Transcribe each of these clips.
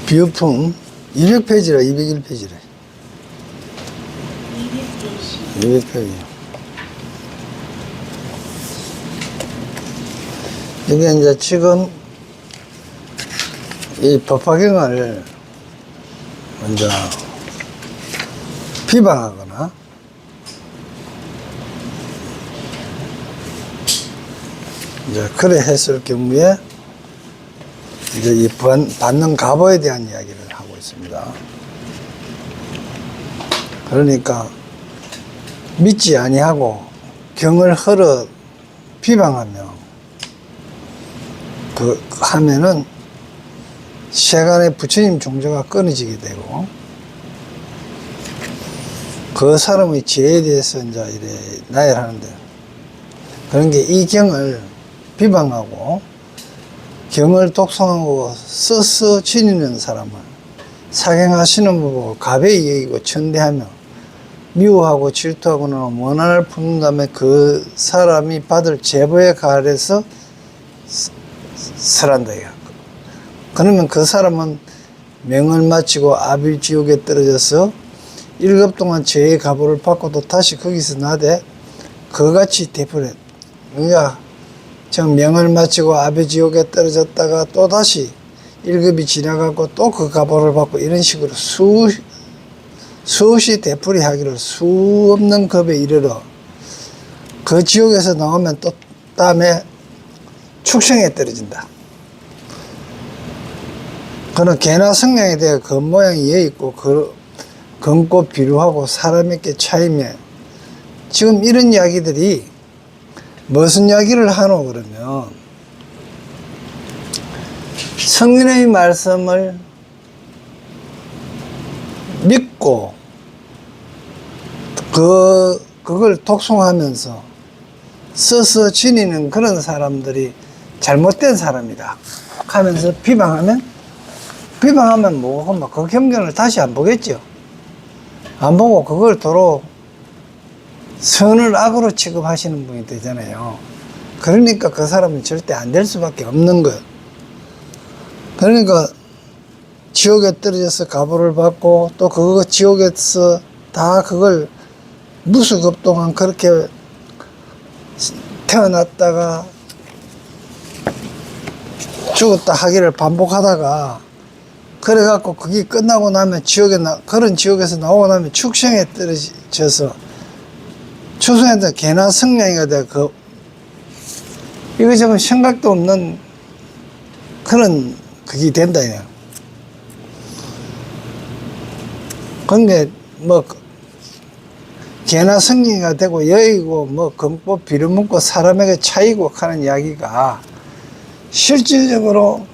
비유품 200페이지라 201페이지래. 200페이지. 이게 이제 지금 이 법화경을 먼저 비방하거나 이제 그래 했을 경우에 이제 이 받는 갑오에 대한 이야기를 하고 있습니다. 그러니까 믿지 아니하고 경을 헐어 비방하며 하면은 세간의 부처님 종교가 끊어지게 되고 그 사람의 죄에 대해서 이제 이래 나열하는데, 그런 게 이 경을 비방하고 경을 독송하고 써서 지니는 사람을 사경하시는 보고 가벼이 여기고 천대하며 미워하고 질투하고는 원한을 품는 다음에 그 사람이 받을 제보에 가해서 설한다. 그러면 그 사람은 명을 마치고 아비지옥에 떨어져서 1급 동안 죄의 가보를 받고도 다시 거기서 나되 그같이 되풀이. 그러니까 정 명을 마치고 아비지옥에 떨어졌다가 또 다시 1급이 지나가고 또 그 가보를 받고 이런 식으로 수없이 되풀이 하기를 수 없는 급에 이르러 그 지옥에서 나오면 또 다음에 축생에 떨어진다. 그는 개나 성냥에 대해 겉모양이 여 있고 검고 비루하고 사람에게 차이며, 지금 이런 이야기들이 무슨 이야기를 하노 그러면 성인의 말씀을 믿고 그걸 독송하면서 써서 지니는 그런 사람들이 잘못된 사람이다 하면서 비방하면 뭐고 막 그 경전을 다시 안 보겠죠. 안 보고 그걸 도로 선을 악으로 취급하시는 분이 되잖아요. 그러니까 그 사람은 절대 안 될 수밖에 없는 거예요. 그러니까 지옥에 떨어져서 가보를 받고 또 그거 지옥에서 다 그걸 무수급 동안 그렇게 태어났다가 죽었다 하기를 반복하다가 그래갖고 그게 끝나고 나면 그런 지옥에서 나오고 나면 축생에 떨어져서 추수한테 개나 성냥이가 되고 이거 좀 생각도 없는 그런 그게 된다. 근데 뭐 개나 성냥이가 되고 여의고 뭐 검고 비려먹고 사람에게 차이고 하는 이야기가 실질적으로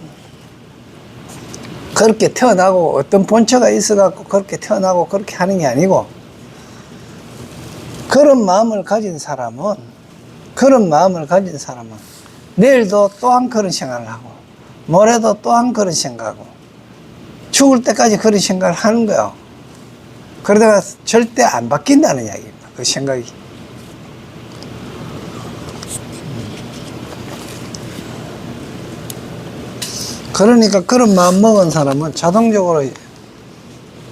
그렇게 태어나고 어떤 본처가 있어갖고 그렇게 태어나고 그렇게 하는 게 아니고, 그런 마음을 가진 사람은 내일도 또한 그런 생각을 하고 모레도 또한 그런 생각하고 죽을 때까지 그런 생각을 하는 거예요. 그러다가 절대 안 바뀐다는 이야기입니다. 그 생각이. 그러니까 그런 마음 먹은 사람은 자동적으로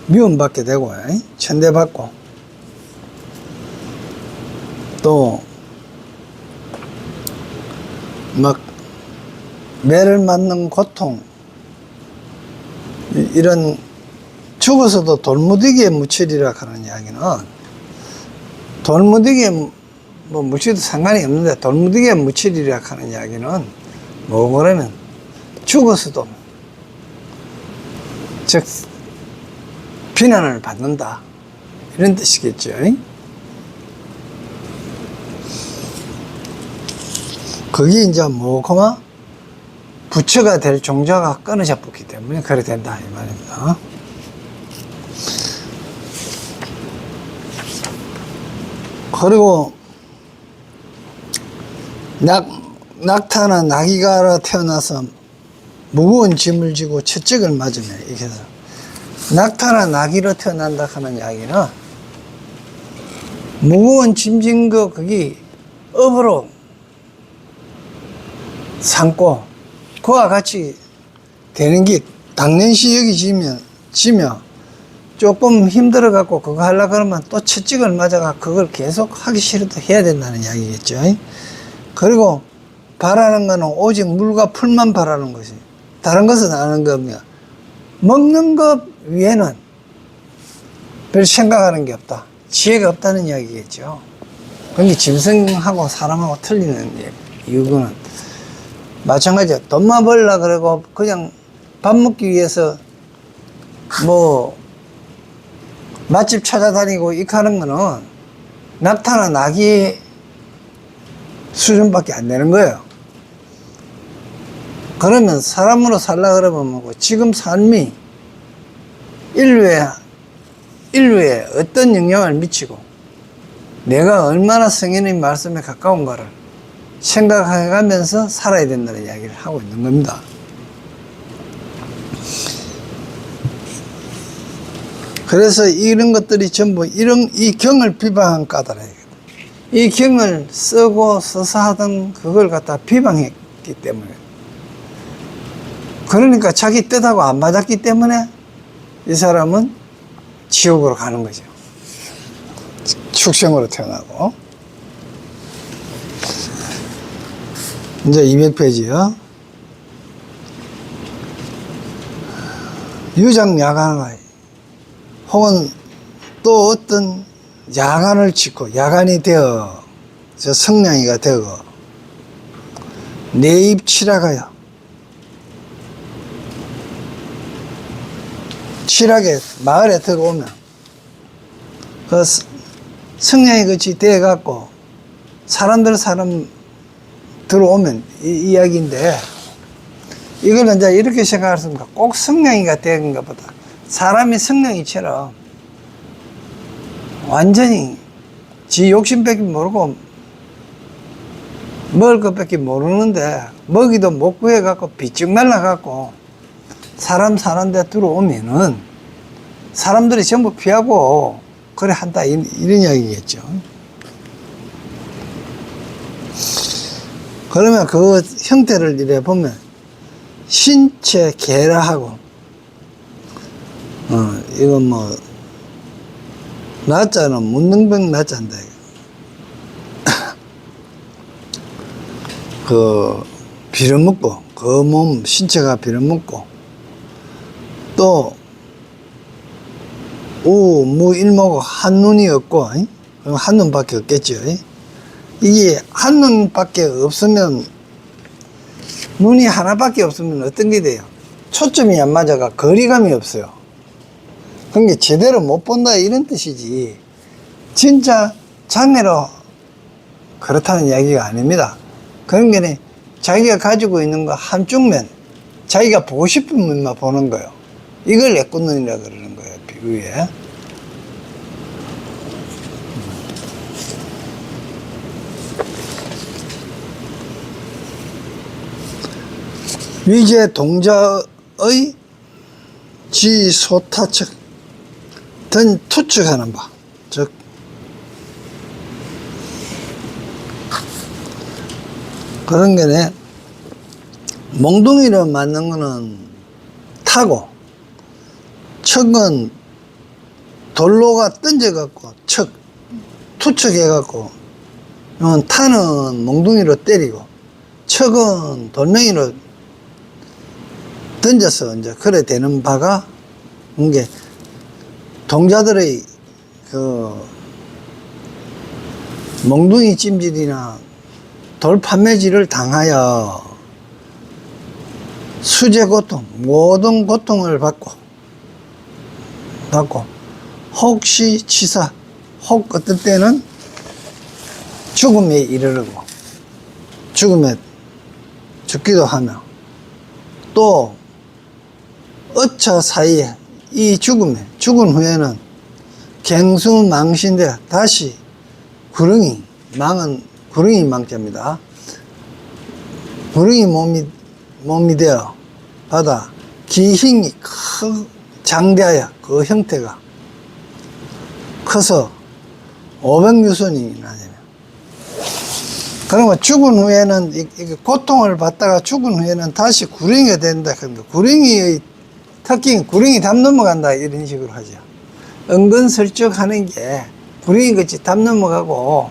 미움받게 되고 천대받고 또 막 매를 맞는 고통, 이런 죽어서도 돌무더기에 묻히리라 하는 이야기는, 돌무더기에 뭐 묻혀도 상관이 없는데 돌무더기에 묻히리라 하는 이야기는 뭐냐면 죽어서도 즉 비난을 받는다 이런 뜻이겠죠. 그게 이제 뭐고마 부처가 될 종자가 끊어져 붙기 때문에 그래 된다 이 말입니다. 그리고 낙타나 나귀가 태어나서 무거운 짐을 지고 채찍을 맞으면, 이렇게 해서 낙타나 나귀로 태어난다 하는 이야기는 무거운 짐 진 거 그게 업으로 삼고 그와 같이 되는 게 당연시 지며 조금 힘들어 갖고 그거 하려 그러면 또 채찍을 맞아가 그걸 계속 하기 싫어도 해야 된다는 이야기겠죠. 그리고 바라는 거는 오직 물과 풀만 바라는 것이, 다른 것은 아는 겁니다. 먹는 것 위에는 별 생각하는 게 없다, 지혜가 없다는 이야기겠죠. 그게 짐승하고 사람하고 틀리는 이유는 마찬가지야. 돈만 벌려 그러고 그냥 밥 먹기 위해서 뭐 맛집 찾아다니고 이렇게 하는 거는 낙타나 낙이 수준밖에 안 되는 거예요. 그러면 사람으로 살라 그러면 뭐고, 지금 삶이 인류에 어떤 영향을 미치고 내가 얼마나 성인의 말씀에 가까운가를 생각해가면서 살아야 된다는 이야기를 하고 있는 겁니다. 그래서 이런 것들이 전부 이 경을 비방한 까닭이에요. 이 경을 쓰고 써서 하던 그걸 갖다 비방했기 때문에, 그러니까 자기 뜻하고 안 맞았기 때문에 이 사람은 지옥으로 가는 거죠. 축생으로 태어나고. 이제 200페이지요. 유장야간화, 혹은 또 어떤 야간을 짓고 야간이 되어 저 성냥이가 되고 내 입 칠하가요. 칠하게 마을에 들어오면 그 성냥이 같이 되어 갖고 사람 들어오면 이 이야기인데, 이걸 이제 이렇게 생각하십니까? 꼭 성냥이가 되는가 보다. 사람이 성냥이처럼 완전히 지 욕심밖에 모르고 먹을 것밖에 모르는데 먹이도 못 구해갖고 비쭉 말라갖고 사람 사는 데 들어오면은 사람들이 전부 피하고 그래 한다, 이런 이야기겠죠. 그러면 그 형태를 이래 보면 신체 계라하고, 이건 뭐 나자는 문능병 나자인데 그 빌어먹고, 그 몸 신체가 빌어먹고, 또 우, 무, 일모고 한눈이 없고, 그럼 한눈밖에 없겠죠. 이게 한눈밖에 없으면, 눈이 하나밖에 없으면 어떤 게 돼요? 초점이 안 맞아가 거리감이 없어요. 그게 제대로 못 본다 이런 뜻이지, 진짜 장애로 그렇다는 이야기가 아닙니다. 그런 게 자기가 가지고 있는 거 한쪽 면, 자기가 보고 싶은 면만 보는 거예요. 이걸 애꽃눈이라 그러는 거예요, 비유에. 위제 동자의 지소타측 든 투측하는 바, 즉 그런 게네. 몽둥이로 맞는 거는 타고, 척은 돌로가 던져갖고 투척해갖고, 타는 몽둥이로 때리고, 척은 돌멩이로 던져서 이제 그래 되는 바가, 이게 동자들의 그 몽둥이 찜질이나 돌 판매질을 당하여 수제 고통, 모든 고통을 받고 혹시 치사, 혹 어떤 때는 죽음에 이르르고 죽음에 죽기도 하며, 또 어처 사이에 이 죽은 후에는 갱수망신되 다시 구릉이 망자입니다. 구릉이 몸이 되어 받아 기흉이 장대하여 그 형태가 커서 500유선이 나잖아요. 그러면 죽은 후에는 고통을 받다가 죽은 후에는 다시 구릉이가 된다. 그러니까 구릉이의 특히 구렁이 담 넘어간다 이런 식으로 하죠. 은근슬쩍 하는 게 구렁이 같이 담 넘어가고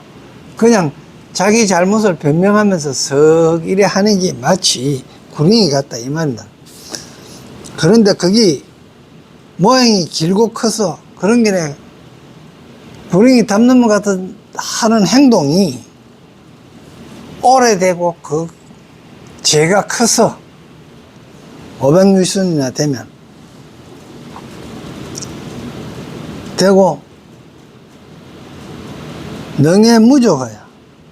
그냥 자기 잘못을 변명하면서 석 이래 하는 게 마치 구렁이 같다 이 말입니다. 그런데 그게 모양이 길고 커서 그런 게 구렁이 담 넘어가듯 하는 행동이 오래되고 그 죄가 커서 500유순이나 되면 되고 능에 무조가야.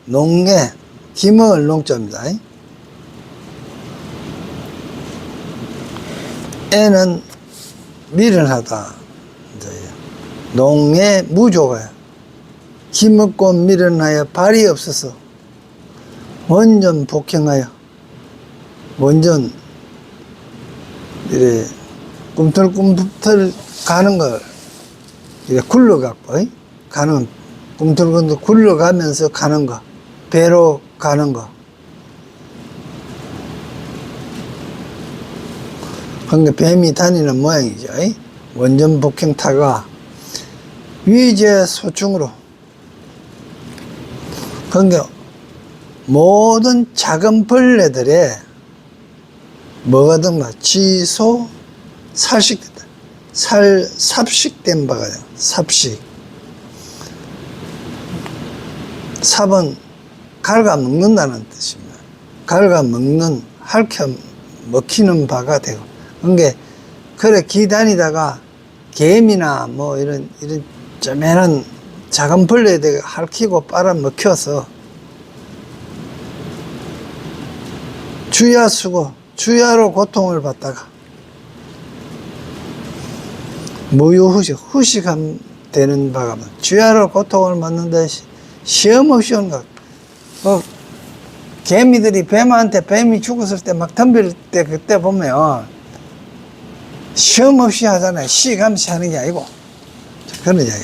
농에 기먹을 농자입니다. 애는 미련하다. 농에 무조가야. 기먹고 미련하여 발이 없어서 원전 복행하여 원전 이래 꿈틀꿈틀 가는 걸 이래 굴러갖고 가는 꿈틀꿈틀 굴러가면서 가는 거 배로 가는 거 그러니까 뱀이 다니는 모양이죠. 원전 복행타가 위제 소충으로 그러니까 모든 작은 벌레들의 뭐가든 지소 살식됐다. 삽식된 바가 돼요. 삽식. 삽은 갉아 먹는다는 뜻입니다. 갉아 먹는, 핥혀 먹히는 바가 되고. 그러니까, 그래, 기 다니다가 개미나 뭐 이런 쪼매난 작은 벌레들 핥히고 빨아먹혀서 주야수고, 주야로 고통을 받다가 무유후식, 후식함 되는 바가 주야로 고통을 받는데 시험 없이 오는 것. 개미들이 뱀한테 뱀이 죽었을 때 막 덤빌 때 그때 보면 시험 없이 하잖아요. 시감시 하는 게 아니고 그런 이야기.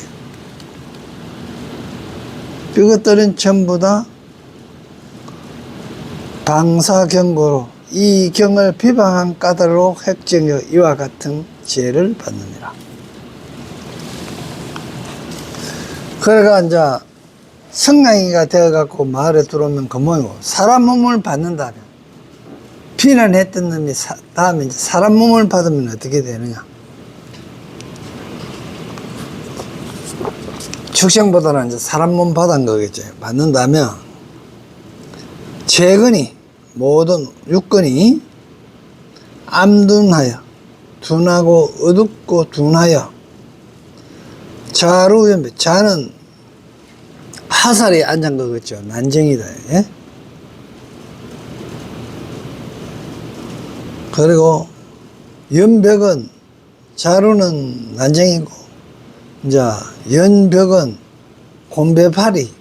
이것들은 전부 다 방사경고로 이 경을 비방한 까닭으로 획정여 이와 같은 죄를 받느니라. 그래가 이제 성냥이가 되어갖고 마을에 들어오면 그 모양이고 사람 몸을 받는다면 비난했던 놈이 다음에 이제 사람 몸을 받으면 어떻게 되느냐. 축생보다는 이제 사람 몸 받은 거겠죠. 받는다면 재근이 모든 육근이 암둔하여 둔하고 어둡고 둔하여 자루연배 자는 화살이 앉은 거겠죠. 난쟁이다. 예? 그리고 연벽은 자루는 난쟁이고 이제 연벽은 곰배파리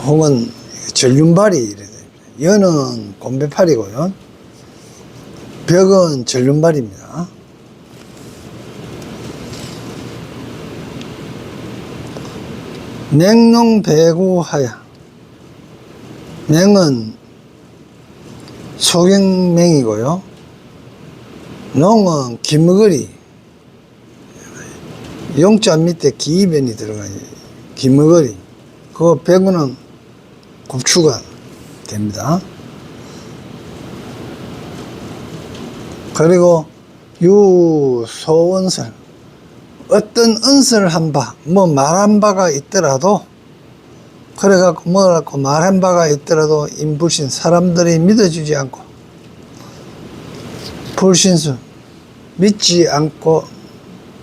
혹은 전륜발이 이래 됩니다. 연은 곰배파리고요. 벽은 전륜발입니다. 냉농배구하여 냉은 소경맹이고요. 농은 기머거리 용자 밑에 기변이 들어가요. 기머거리. 그 배구는 곱추가 됩니다. 그리고 유소원설 어떤 은설을 한 바, 뭐 말한 바가 있더라도 그래갖고 뭐라고 말한 바가 있더라도 인불신 사람들이 믿어주지 않고 불신수 믿지 않고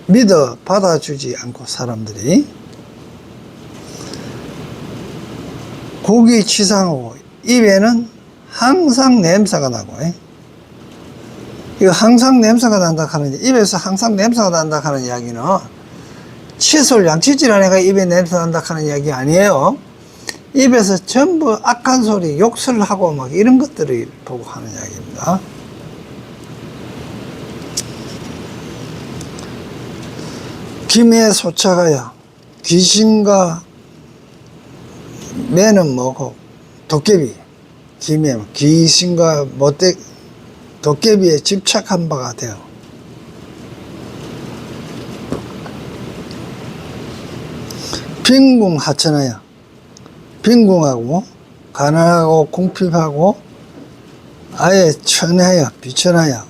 믿어 받아주지 않고 사람들이 국이 치상하고 입에는 항상 냄새가 나고 이거 항상 냄새가 난다 하는 입에서 항상 냄새가 난다 하는 이야기는 칫솔 양치질한 애가 입에 냄새 난다 하는 이야기 아니에요. 입에서 전부 악한 소리 욕설을 하고 막 이런 것들을 보고 하는 이야기입니다. 김에 소차가야 귀신과 매는 뭐고 도깨비 김에 귀신과 못돼 도깨비에 집착한 바가 되어 빈궁하천하여 빈궁하고 가난하고 궁핍하고 아예 천하여 비천하여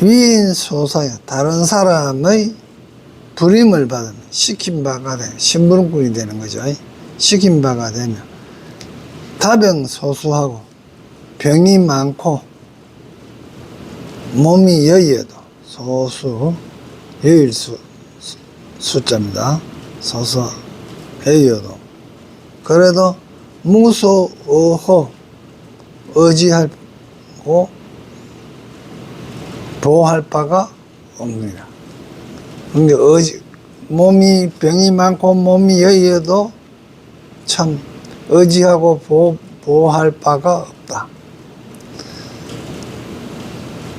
위인소사여 다른 사람의 불임을 받으면 시킨 바가 돼 심부름꾼이 되는 거죠. 시킨 바가 되면 다병소수하고 병이 많고 몸이 여의어도 소수 여일 숫자입니다. 소수 여의어도 그래도 무소어호 의지하고 보호할 바가 없느니라. 근데 몸이 병이 많고 몸이 여의어도 참 의지하고 보호할 바가 없다.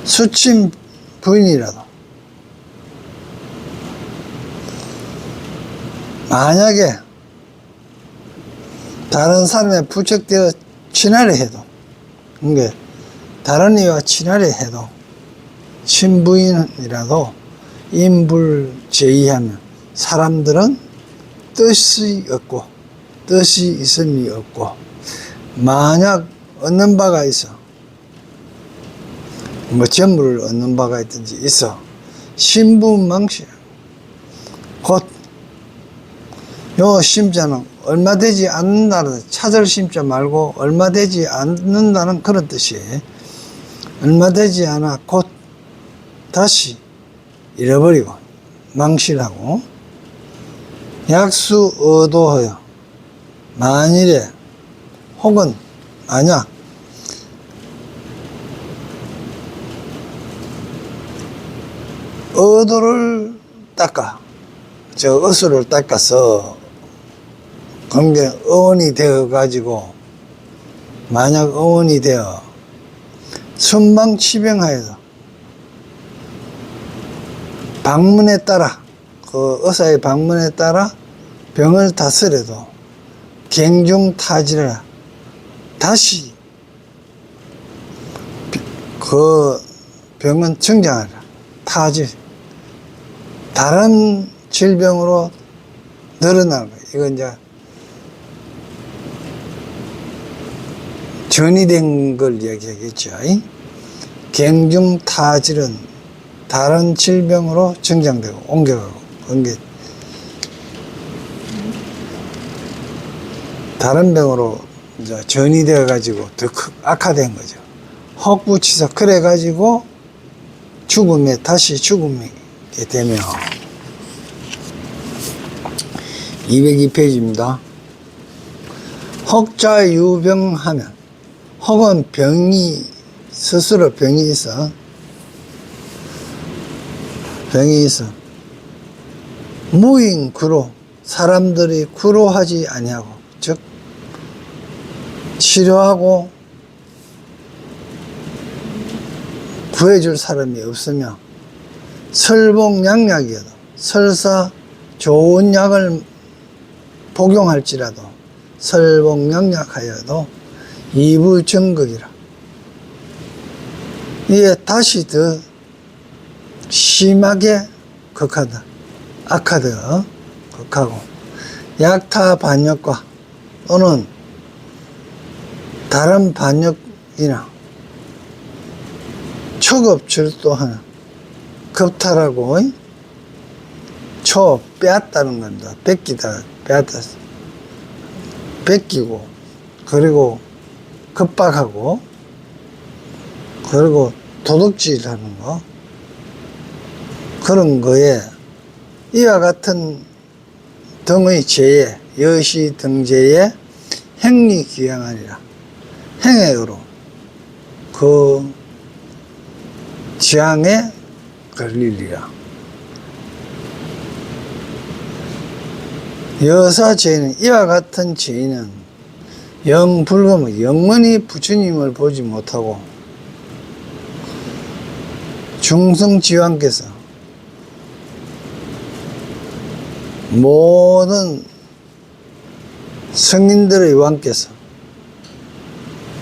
수친 부인이라도 만약에 다른 사람에 부착되어 친하려 해도 그러니까 다른 이와 친하려 해도 친부인이라도 인불제의하면 사람들은 뜻이 없고 뜻이 있음이 없고 만약 얻는 바가 있어 뭐 재물을 얻는 바가 있든지 있어 신부망신 곧 요 심자는 얼마 되지 않는다는 찾을 심자 말고 얼마 되지 않는다는 그런 뜻이에요. 얼마 되지 않아 곧 다시 잃어버리고 망실하고 약수 의도하여 만일에 혹은 만약 의도를 닦아 저 의수를 닦아서 그게 어원이 되어 가지고 만약 어원이 되어 선방치병하여도 방문에 따라 그 의사의 방문에 따라 병을 다스려도 갱중타지라 다시 그 병은 정장하라 타지 다른 질병으로 늘어나는 거예요. 이건 이제 전이된 걸 이야기하겠죠. 갱중타질은 다른 질병으로 정장되고 옮겨가고 그게 다른 병으로 이제 전이되어 가지고 더 악화된 거죠. 헛구치사 그래 가지고 죽음에 다시 죽음이 되며 202페이지입니다. 헉자유병하면 혹은 병이 스스로 병이 있어 무인구로 사람들이 구로하지 아니하고 즉 치료하고 구해줄 사람이 없으며 설복양약이어도 설사 좋은 약을 복용할지라도 설복양약하여도 이부정극이라 이게 다시 더 심하게 극하다 악하다 극하고 약타 반역과 또는 다른 반역이나 초급출도하는 급탈하고 초 빼앗다는 겁니다. 뺏기다 빼앗다 뺏기고 그리고 급박하고 그리고 도둑질하는 거 그런 거에 이와 같은 등의 죄에 여시 등죄에 행리귀양하니라 행해로 그 지향에 걸리리라. 여사 죄는 이와 같은 죄는 영불금 영원히 부처님을 보지 못하고 중성지왕께서 모든 성인들의 왕께서,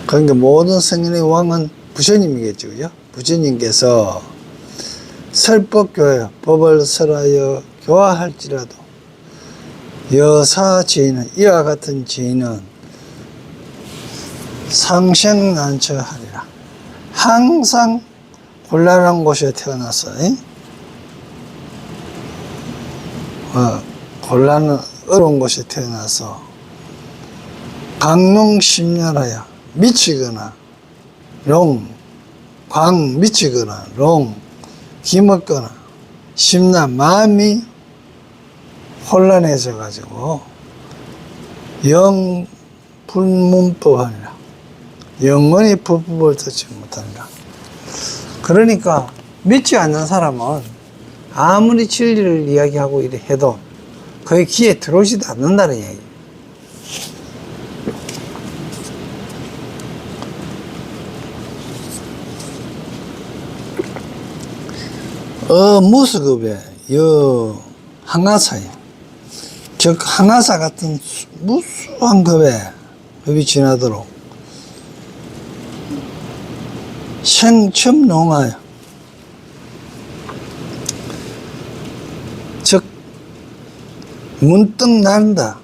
그러니까 모든 성인의 왕은 부처님이겠죠, 그죠? 부처님께서 설법교회, 법을 설하여 교화할지라도 여사 죄인은, 이와 같은 죄인은 상생난처하리라. 항상 곤란한 곳에 태어나서, 어려운 곳에 태어나서 강롱심멸하여 미치거나 미치거나 기먹거나 심나 마음이 혼란해져 가지고 영불문법하니라. 영원히 불법을 듣지 못하니라. 그러니까 믿지 않는 사람은 아무리 진리를 이야기하고 이래 해도 그의 귀에 들어오지도 않는다는 얘기예요. 무수급에 항아사에, 즉 항아사 같은 무수한 급이 지나도록 생첨농하여, 즉 문득 난다.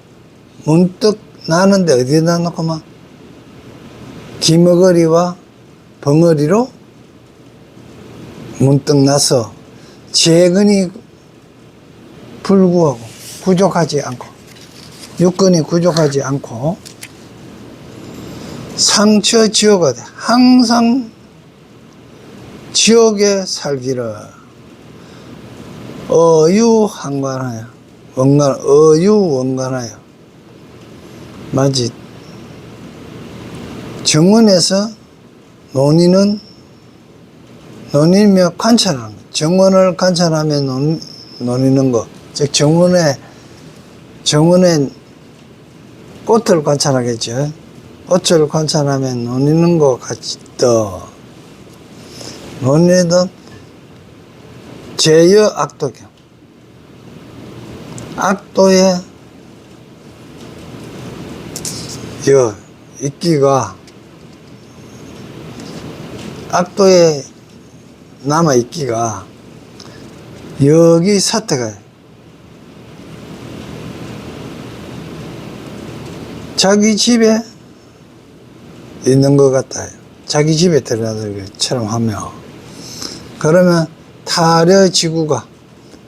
문득 나는데 어디에다 놓고만 기머거리와 벙어리로 문득 나서 재근이 불구하고 부족하지 않고, 육근이 부족하지 않고 상처 지옥가 돼. 항상 지옥에 살기를 어유한관하여, 어유원관하여, 마치 정원에서 논이며 관찰하는 것. 정원을 관찰하며 논이는 것. 즉 정원에 꽃을 관찰하겠죠. 꽃을 하며 논이는 것 같이 또 논이던 제여 악도경, 악도의 있기가, 악도에 남아있기가 여기 사태가 자기 집에 있는 것 같아요. 자기 집에 들어가는 것처럼 하며, 그러면 타려 지구가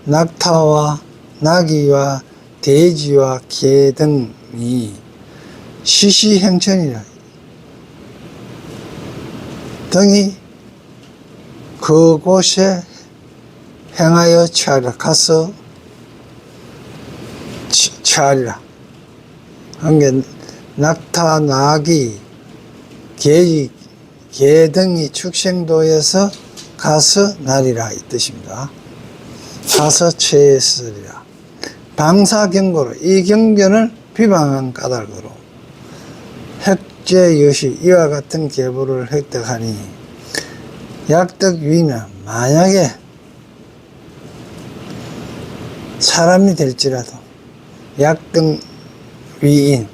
낙타와 나귀와 돼지와 개 등이 시시행천이라, 등이 그곳에 행하여 취하리라. 가서 취하리라. 그러니까 낙타, 나귀, 개 등이 축생도에서 가서 나리라 이 뜻입니다. 가서 취했으리라. 방사경고로, 이 경변을 비방한 까닭으로 획제여시, 이와 같은 계보를 획득하니 약득위는, 만약에 사람이 될지라도, 약득위인,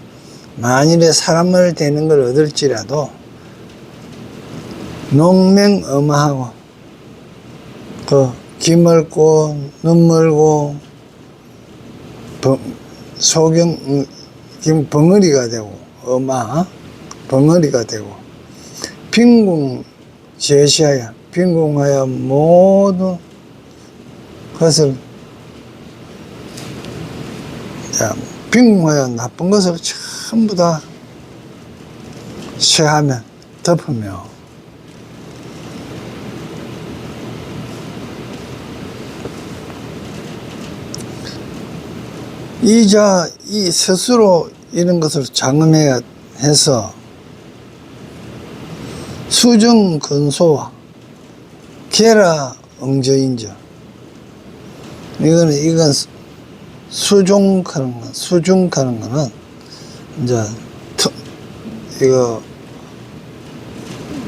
만일에 사람을 되는 걸 얻을지라도 농맹엄하고 기멀고 눈멀고 벙어리가 되고, 벙어리가 되고, 빈궁 제시하여, 빈궁하여 모든 것을, 빈궁하여 나쁜 것을 전부 다 쇠하며 덮으며, 이 스스로 이런 것을 장엄해야 해서 수정근소와 계라 응저인저, 이건 수중하는 거는 이제 이거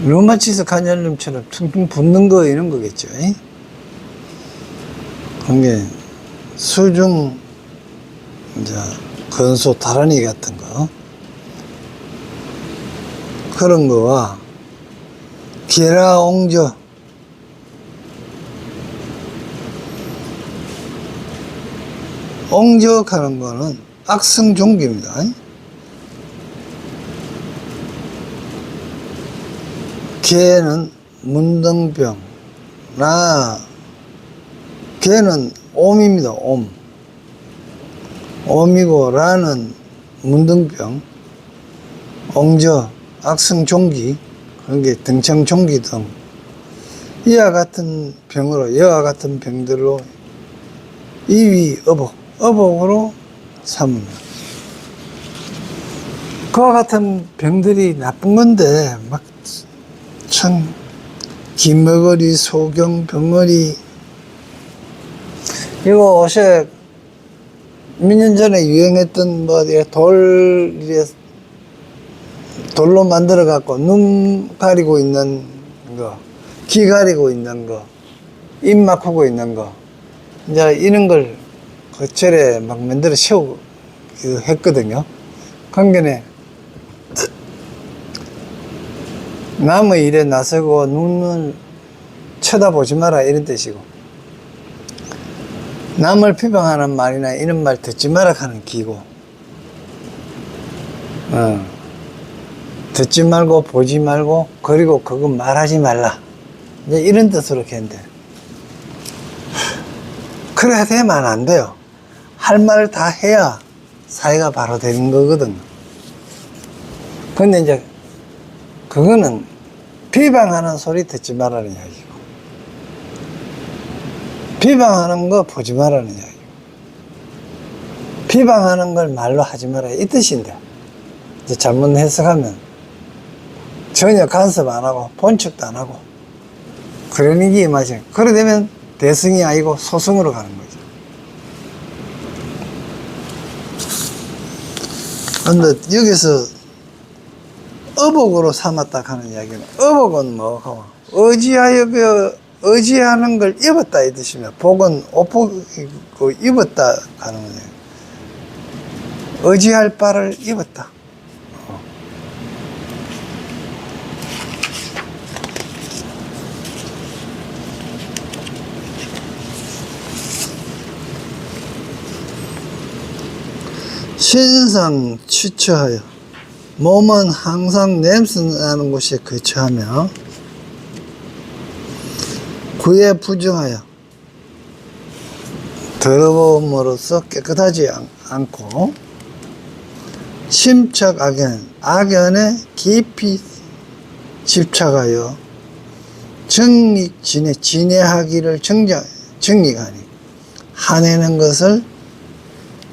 류마티스 관절염처럼 퉁퉁 붓는 거 이런 거겠죠. 그게 수중, 이제 건소 다라니 같은 거, 그런 거와 계라 옹저, 옹저하는 거는 악성종기입니다. 개는 문둥병, 개는 옴입니다. 옴이고 라는 문둥병, 옹저, 악성종기, 그런 게 등창종기 등 이와 같은 병으로, 여와 같은 병들로 이위 어복으로 삼습니다. 그와 같은 병들이 나쁜 건데 막 참 기머거리, 소경, 병머리, 이거 옷에 몇 년 전에 유행했던 뭐 돌로 만들어 갖고 눈 가리고 있는 거, 귀 가리고 있는 거, 입 막히고 있는 거, 이제 이런 걸 그 절에 막 만들어 세우고 했거든요. 관계에 남의 일에 나서고 눈을 쳐다보지 마라, 이런 뜻이고, 남을 비방하는 말이나 이런 말 듣지 마라 하는 기고, 듣지 말고 보지 말고 그리고 그거 말하지 말라, 이제 이런 뜻으로 했는데, 그래야 되면 안 돼요. 할 말을 다 해야 사회가 바로 되는 거거든요. 근데 이제 그거는 비방하는 소리 듣지 말라는 이야기고, 비방하는 거 보지 말라는 이야기고, 비방하는 걸 말로 하지 마라, 이 뜻인데, 이제 잘못 해석하면 전혀 간섭 안 하고 본척도 안 하고 그러는 게 맞아요. 그래 되면 대승이 아니고 소승으로 가는 거죠. 근데 여기서 어복으로 삼았다 하는 이야기는, 어복은 뭐고, 의지하는 걸 입었다 이 뜻이며, 복은 옷복이고 입었다 하는 거예요. 의지할 바를 입었다. 신상 취처하여, 몸은 항상 냄새 나는 곳에 거처하며, 구에 부정하여 더러움으로써 깨끗하지 않고, 심착 악연에 깊이 집착하여 진해하기를 정익하니, 화내는 것을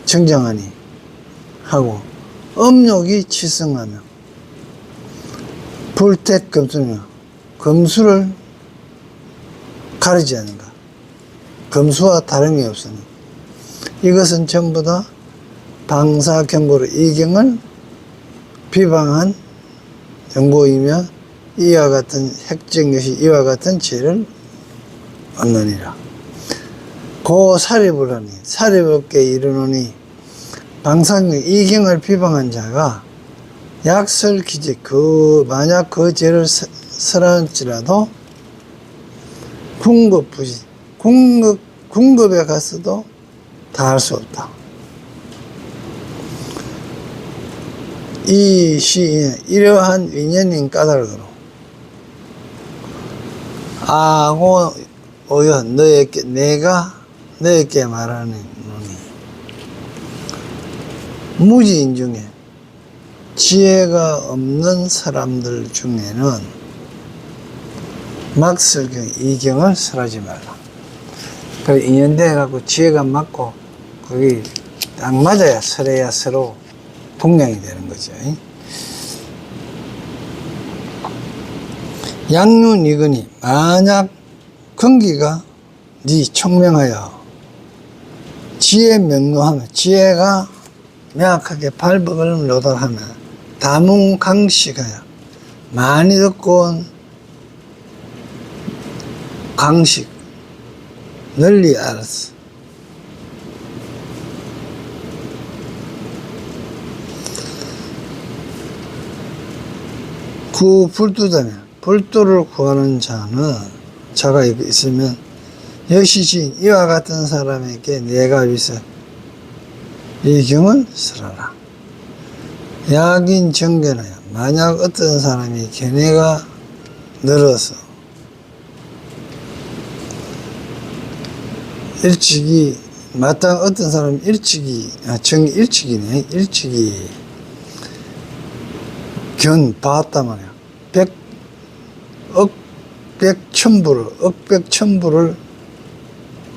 정정하니 하고, 음욕이 치승하며 불택 금수며, 금수를 가리지 않는가, 금수와 다름이 없으니, 이것은 전부 다 방사경고로 이경을 비방한 경고이며, 이와 같은 핵적 것이 이와 같은 죄를 얻느니라. 고 사립을 하니, 사립없게 이르노니, 방사경 이경을 비방한 자가 약설기지, 만약 그 죄를 설할지라도 궁급에 갔어도 다 할 수 없다. 이 시에 이러한 위년인 까닭으로 아고 어여 내가 너에게 말하노니, 무지인 중에 지혜가 없는 사람들 중에는 막설경 이경을 설하지 말라. 그 인연돼 갖고 지혜가 맞고 거기 딱 맞아야 설해야 서로 동량이 되는 거죠. 양륜 이거니, 만약 근기가 네 총명하여 지혜 명료하면, 지혜가 명확하게 발법을 노달하면, 다문강식하여 많이 듣고 온 강식 널리 알았어. 구 불두다면 불도를 구하는 자가 있으면 여시신 이와 같은 사람에게 내가 위서 이 경을 설하라. 약인 정견하여 만약 어떤 사람이 견해가 늘어서 일찍이 마땅 어떤 사람이 일찍이 견 봤단 말이야. 억백천부를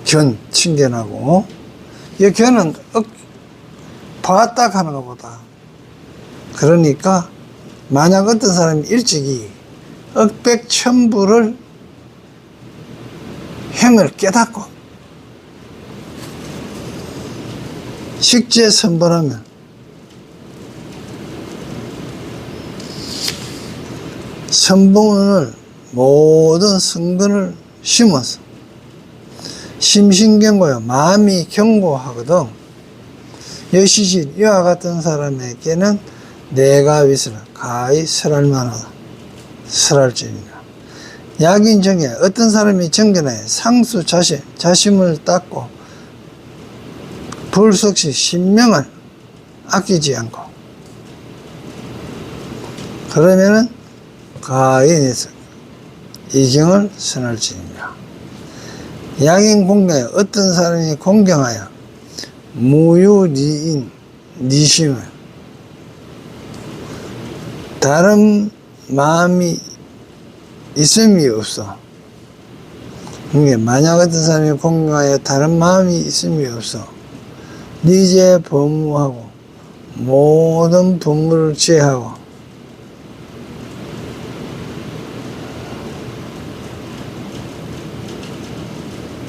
견 칭견하고, 이 견은 봤다 하는 것보다, 그러니까 만약 어떤 사람이 일찍이 억백천부를 행을 깨닫고 식재 선벌하면 선봉을 모든 성근을 심어서 심신경고요 마음이 경고하거든. 여시신 이와 같은 사람에게는 내가 위서라 가히 설할 만하다. 설할지니라. 약인 정에 어떤 사람이 정견하여 상수 자심을 닦고 불속시 신명을 아끼지 않고 그러면은 가히 이경을 선할지니라. 약인 공경하여 어떤 사람이 공경하여 무유리인 니심을 다른 마음이 있음이 없어. 그러니까 만약 어떤 사람이 공경하여 다른 마음이 있음이 없어. 니제 범무하고 모든 범무를 제하고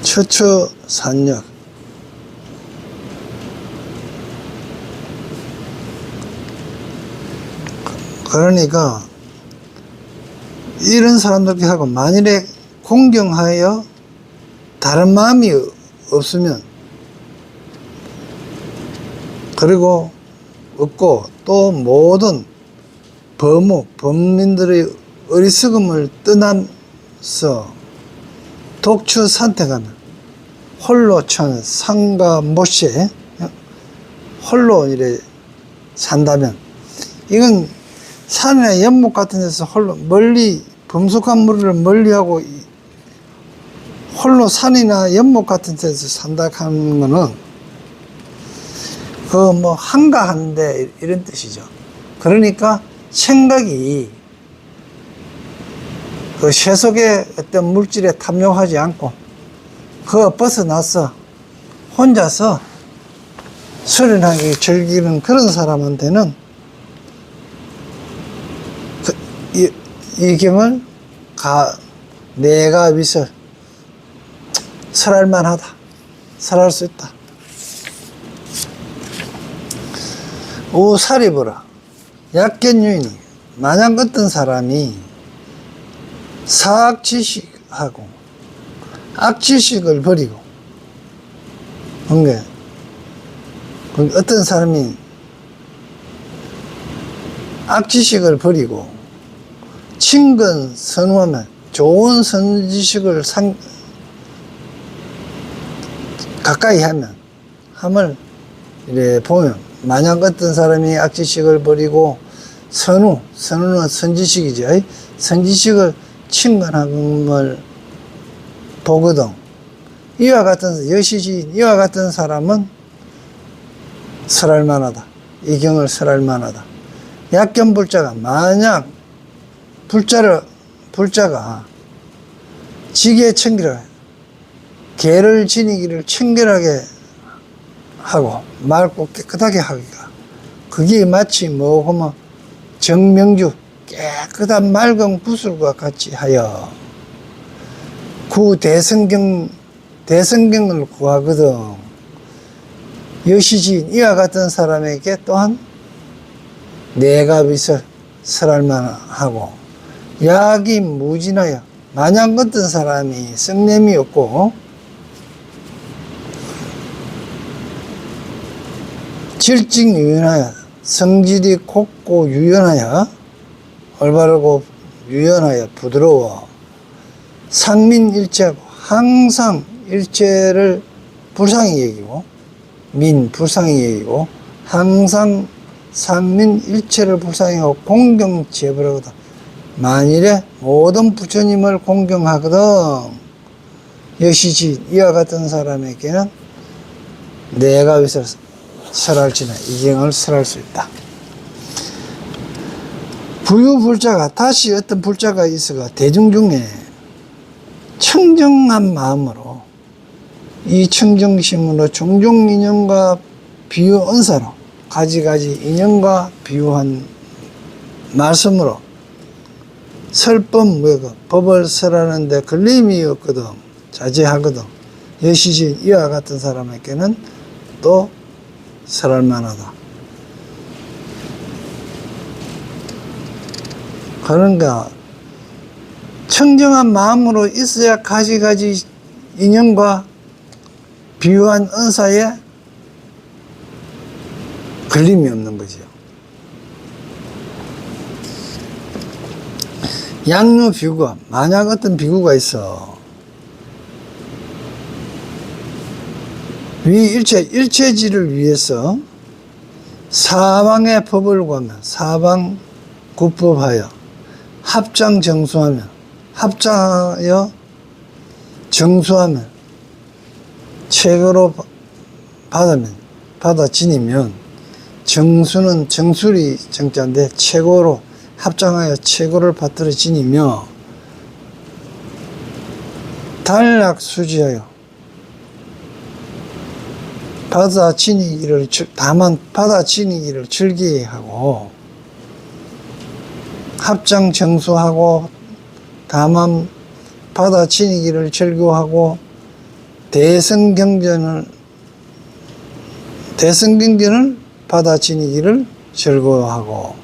처처산역 그러니까 이런 사람들께 하고 만일에 공경하여 다른 마음이 없으면 그리고 없고 또 모든 범민들의 어리석음을 떠나서 독추 산택하면 홀로 처한 상가 못에 홀로 이래 산다면 이건 산이나 연못 같은 데서 홀로 멀리 범숙한 물을 멀리하고 홀로 산이나 연못 같은 데서 산다 하는 거는 그 뭐 한가한데 이런 뜻이죠. 그러니까 생각이 그 세속의 어떤 물질에 탐욕하지 않고 그 벗어나서 혼자서 수련하게 즐기는 그런 사람한테는 이 경을 내가 위서 설할 만하다. 설할 수 있다. 오살이 보라. 약견유인이 만약 어떤 사람이 사악지식하고 악지식을 버리고 그러니까 어떤 사람이 악지식을 버리고 친근 선호하면 좋은 선지식을 가까이 함을 이래 보면 만약 어떤 사람이 악지식을 버리고 선우는 선지식이죠. 선지식을 친근함을 보거든. 이와 같은 여시지 이와 같은 사람은 설할 만하다. 이 경을 설할 만하다. 약견 불자가 만약 불자가 지게 청결하게 개를 지니기를 청결하게 하고 맑고 깨끗하게 하기가 그게 마치 뭐 하면 정명주 깨끗한 맑은 붓을과 같이 하여 구 대성경을 구하거든. 여시지인 이와 같은 사람에게 또한 내가 위서 설할 만하고 약이 무진하여 만약 어떤 사람이 성냄이 없고 질증 유연하여 성질이 곱고 유연하여 올바르고 유연하여 부드러워 상민일체하고 항상 일체를 불쌍히 여기고 불쌍히 여기고 항상 상민일체를 불쌍히 하고 공경제불하거든. 만일에 모든 부처님을 공경하거든 여시지 이와 같은 사람에게는 내가 위해서 설할지는 이 경을 설할 수 있다. 부유불자가 다시 어떤 불자가 있어가 대중 중에 청정한 마음으로 이 청정심으로 종종 인연과 비유 언사로 가지가지 인연과 비유한 말씀으로 설법 무효가 법을 설하는데 걸림이 없거든 자제하거든 여시지 이와 같은 사람에게는 또 설할 만하다. 그러니까 청정한 마음으로 있어야 가지가지 인연과 비유한 은사에 걸림이 없는 거지요. 양류 비구가 만약 어떤 비구가 있어 위 일체지를 위해서 사방의 법을 구하며 사방 구법하여 합장 정수하며 합장하여 정수하며 책으로 받아 지니면 정수는 정술이 정자인데 책으로 합장하여 책으로 받들어 지니며 단락수지하여 받아 지니기를 다만 받아 지니기를 즐기하고 합장 정수하고 다만 받아 지니기를 즐거워하고 대성경전을 받아 지니기를 즐거워하고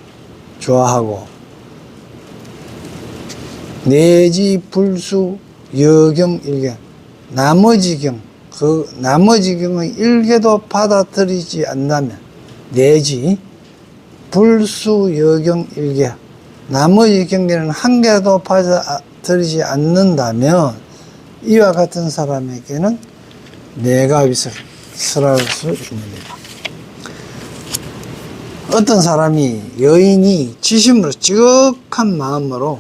좋아하고 내지 불수 여경 일개 나머지 경 그 나머지 경의 일개도 받아들이지 않는다면 내지 불수 여경 일개 나머지 경계는 한 개도 받아들이지 않는다면 이와 같은 사람에게는 내가 위설 설할 수 있습니다. 어떤 사람이 여인이 지심으로 지극한 마음으로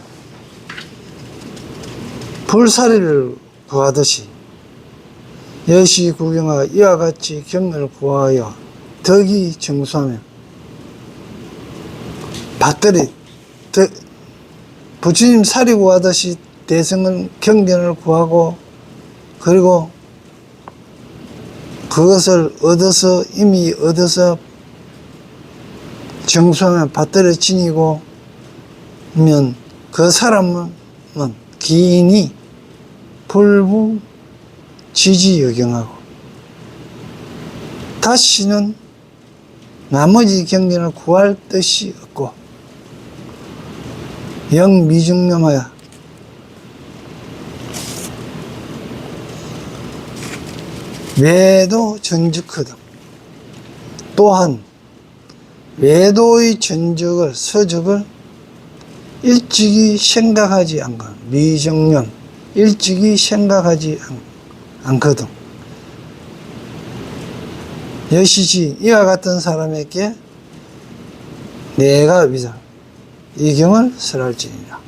불사리를 구하듯이 여시 구경하여 이와 같이 경을 구하여 덕이 정수하며 부처님 사리 구하듯이 대성은 경전을 구하고 그리고 그것을 이미 얻어서 정수하면 받들어 지니고 면 그 사람은 기인이 불부 지지 여경하고 다시는 나머지 경전을 구할 뜻이 없고 영미중념하여 외도 전적하다. 또한 외도의 전적을 서적을 일찍이 생각하지 않고 미정념 일찍이 생각하지 않거든. 여시지 이와 같은 사람에게 내가 위자 이 경을 설할지니라.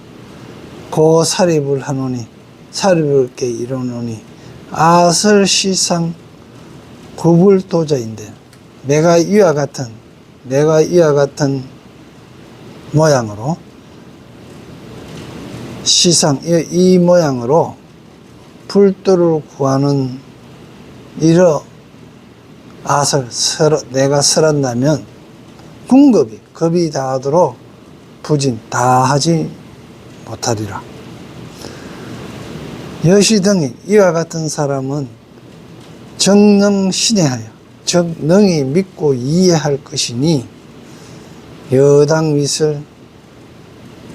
고 사립을 하노니 사립을게 이루노니 아설시상 구불도자인데 내가 이와 같은 모양으로 시상 이 모양으로 불도를 구하는 이러 내가 설한다면 겁이 다하도록 부진 다하지 못하리라. 여시 등이 이와 같은 사람은 정능신해하여 즉 능히 믿고 이해할 것이니 여당 위설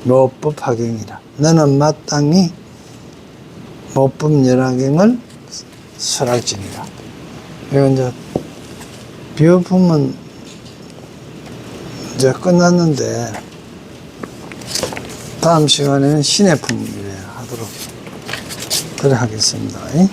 모법 하경이라. 너는 마땅히 모법 열하경을 설할지니라. 이건 이제 비유품은 이제 끝났는데 다음 시간에는 신의 품을 하도록 그래 하겠습니다. 예?